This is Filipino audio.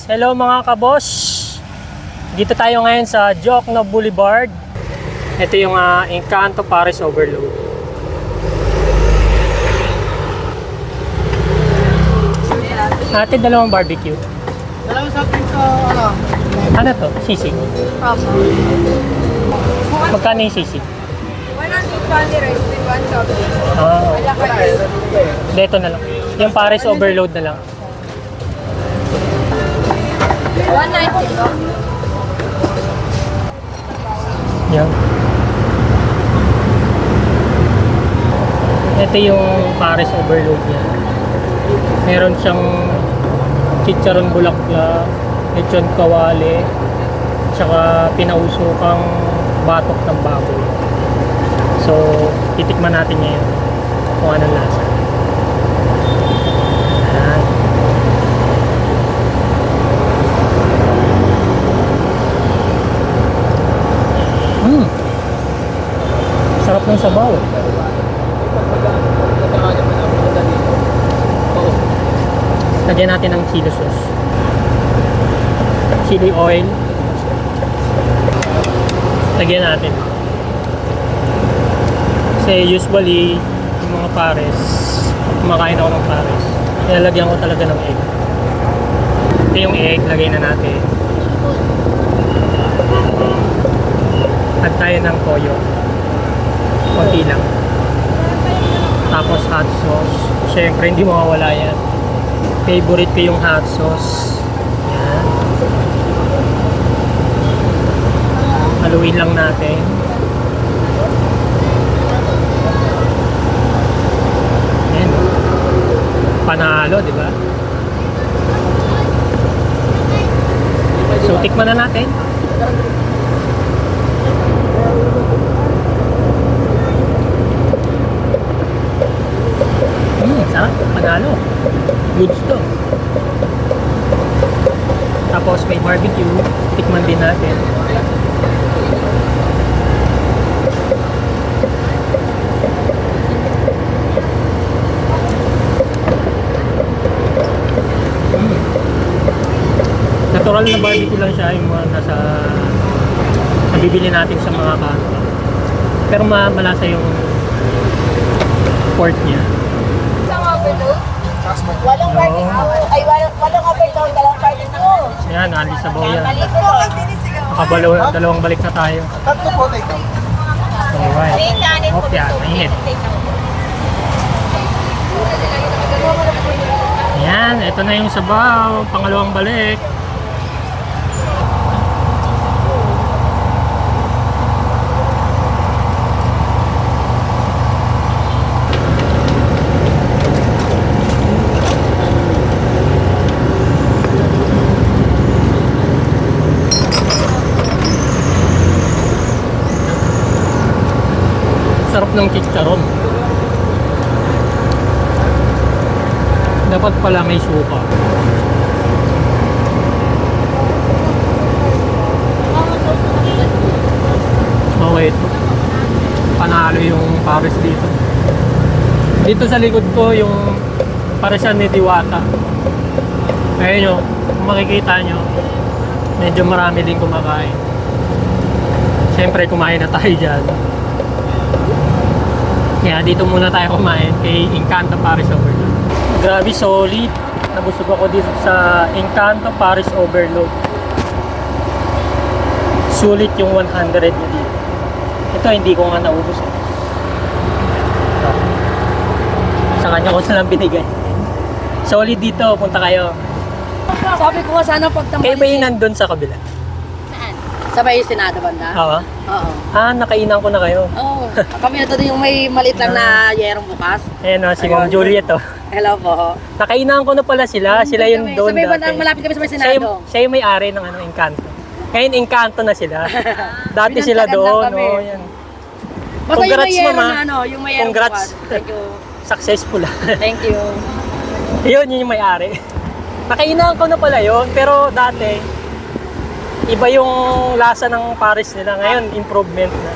Hello mga kaboss. Dito tayo ngayon sa Jokno Boulevard. Ito yung Encanto Paris Overload. Ate, dalawang barbecue. Dalawang something sa Ano to? Sisig? Magkano yung sisig? 120 rice with one chocolate. Ah, dito na lang. Yung Paris Overload na lang. 190 ba? Yan. Ito yung Paris Overload niya. Meron siyang chicharon bulaklak, lechon kawali, tsaka pinausukang batok ng baboy. So, titikman natin ngayon kung anong lasa. Ayan. Sarap ng sabaw. Lagyan natin ng chili sauce. Chili oil. Lagyan natin. Kasi usually, yung mga pares, pag kumakain ako ng pares, nilalagyan ko talaga ng egg. Ito yung egg, lagay na natin. Add tayo ng toyo. Konti lang. Tapos hot sauce. Siyempre, hindi mawawala yan. Favorite ko yung hot sauce. Yan. Haluin lang natin. Yan. Panalo, di ba? So, tikman na natin. Sarap, panalo. Goods to. Tapos may barbecue, tikman din natin. Natural na barbecue lang siya, yung mga nabibili natin sa mga kanto. Pero malasa yung pork niya. Isang overload? Walang party ay walang overload, dalawang party to. Ayan, alis sa baw yan. Maliit po. Dalawang balik na tayo. tatlo po tayo. Alright. Okay, mainit. Ayan, ito na yung sabaw. Pangalawang balik. Sarap ng chicharon. Dapat pala may suka. Okay, ito. Panalo yung Paris dito. Dito sa likod ko yung Parisan ni Diwata. Ayun nyo, kung makikita nyo, medyo marami din kumakain. Siyempre kumain na tayo dyan. Kaya dito muna tayo kumain kay Encanto Paris Overload. Grabe, solid. Nabusog ako dito sa Encanto Paris Overload. Sulit yung 100 na dito. Ito hindi ko nga naubos. Sa kanya ko na lang binigay. Solid dito, punta kayo. Sabi ko nga sana pagtamali. Kayo ba yung nandun sa kabila? Sabay yung Senado banda? Oo. Oo. Nakainan ko na kayo. Oo. Kami na doon yung may maliit lang na yerong bukas. Ayan si Ma'am Juliet oh. Hello po. Nakainan ko na pala sila. Sila yung doon Sabay dati. malapit kami sa may Siya Senado. siya yung may-ari ng Encanto. Ngayon Encanto na sila. Dati sila Pinagtagan doon. lang kami. Oh, yan. Basta Congrats, yung may yerong Mama. na yung may yerong Congrats. bukas. Thank you. Successful. Thank you. Yun yung may-ari. Nakainan ko na pala yun. Pero dati, iba yung lasa ng Paris nila. Ngayon, improvement na.